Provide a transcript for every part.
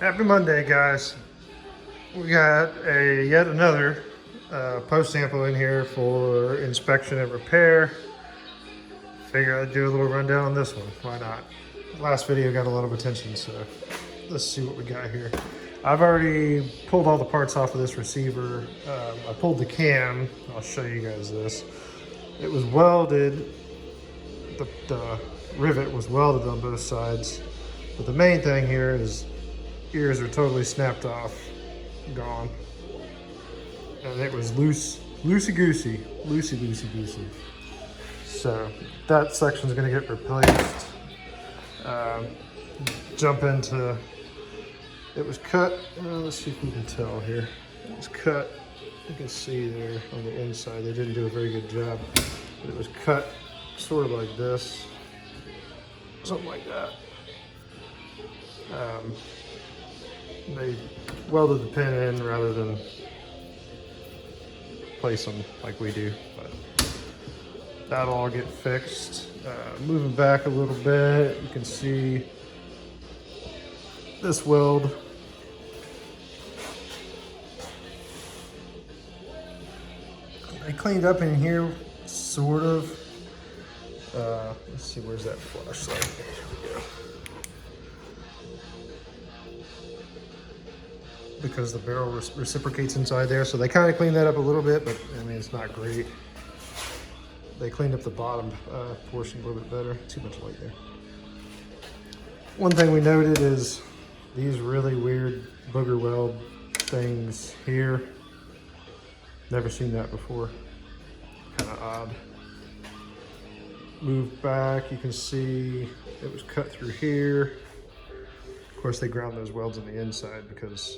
Happy Monday, guys. We got yet another post sample in here for inspection and repair. Figure I'd do a little rundown on this one. Why not? Last video got a lot of attention, so let's see what we got here. I've already pulled all the parts off of this receiver. I pulled the cam. I'll show you guys this. It was welded. The rivet was welded on both sides. But the main thing here is ears are totally snapped off, gone. And it was loosey-goosey. So that section's gonna get replaced. Jump into, it was cut, let's see if we can tell here. It was cut, you can see there on the inside, they didn't do a very good job. But it was cut sort of like this, something like that. They welded the pin in rather than place them like we do, but that'll all get fixed. Moving back a little bit, you can see this weld. I cleaned up in here, sort of. Let's see, where's that flashlight? Here we go. Because the barrel reciprocates inside there, so they kind of cleaned that up a little bit, but I mean, it's not great. They cleaned up the bottom portion a little bit better. Too much light there. One thing we noted is these really weird booger weld things here. Never seen that before. Kind of odd. Move back, you can see it was cut through here. Of course, they ground those welds on the inside because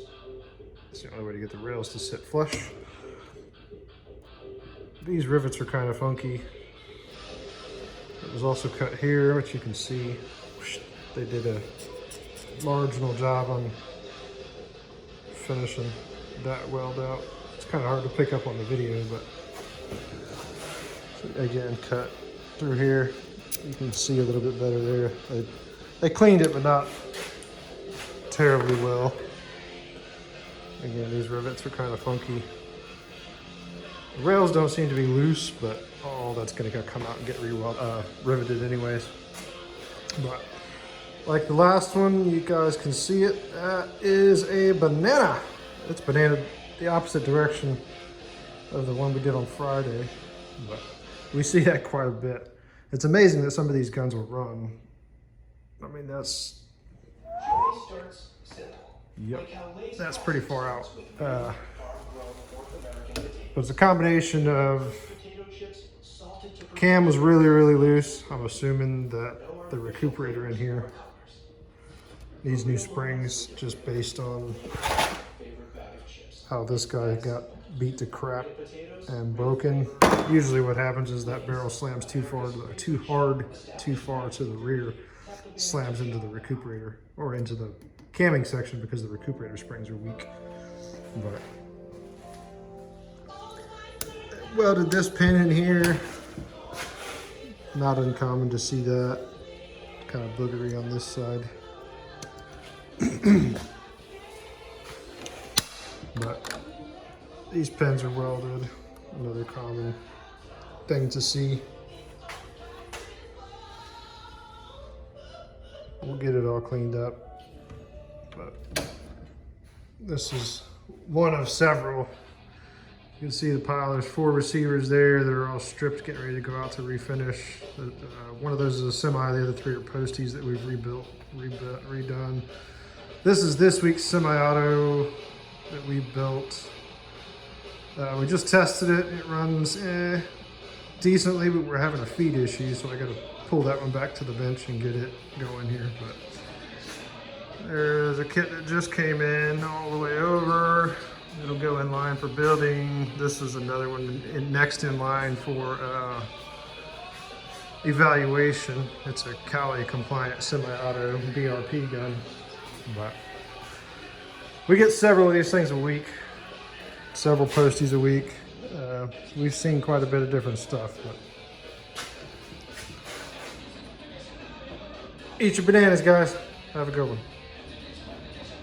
it's the only way to get the rails to sit flush. These rivets are kind of funky. It was also cut here, which you can see. They did a marginal job on finishing that weld out. It's kind of hard to pick up on the video, but so again, cut through here. You can see a little bit better there. They cleaned it, but not terribly well. Again, these rivets are kind of funky. The rails don't seem to be loose, but all that's going to come out and get riveted anyways. But like the last one, you guys can see it. That is a banana. It's banana the opposite direction of the one we did on Friday, but we see that quite a bit. It's amazing that some of these guns will run. I mean, that's... Yep, that's pretty far out. But it's a combination of cam was really loose. I'm assuming that the recuperator in here needs new springs just based on how this guy got beat to crap and broken. Usually what happens is that barrel slams too far to the rear, slams into the recuperator or into the camming section because the recuperator springs are weak. But welded this pin in here. Not uncommon to see that. Kind of boogery on this side. But these pins are welded. Another common thing to see. We'll get it all cleaned up. But this is one of several. You can see the pile. There's 4 receivers there that are all stripped, getting ready to go out to refinish. One of those is a semi. The other 3 are posties that we've redone. This is this week's semi-auto that we built. We just tested it. It runs decently, but we're having a feed issue, so I got to pull that one back to the bench and get it going here. But there's a kit that just came in all the way over. It'll go in line for building. This is another one next in line for evaluation. It's a Cali compliant semi-auto BRP gun. But we get several of these things a week, several posties a week. We've seen quite a bit of different stuff. But eat your bananas, guys. Have a good one.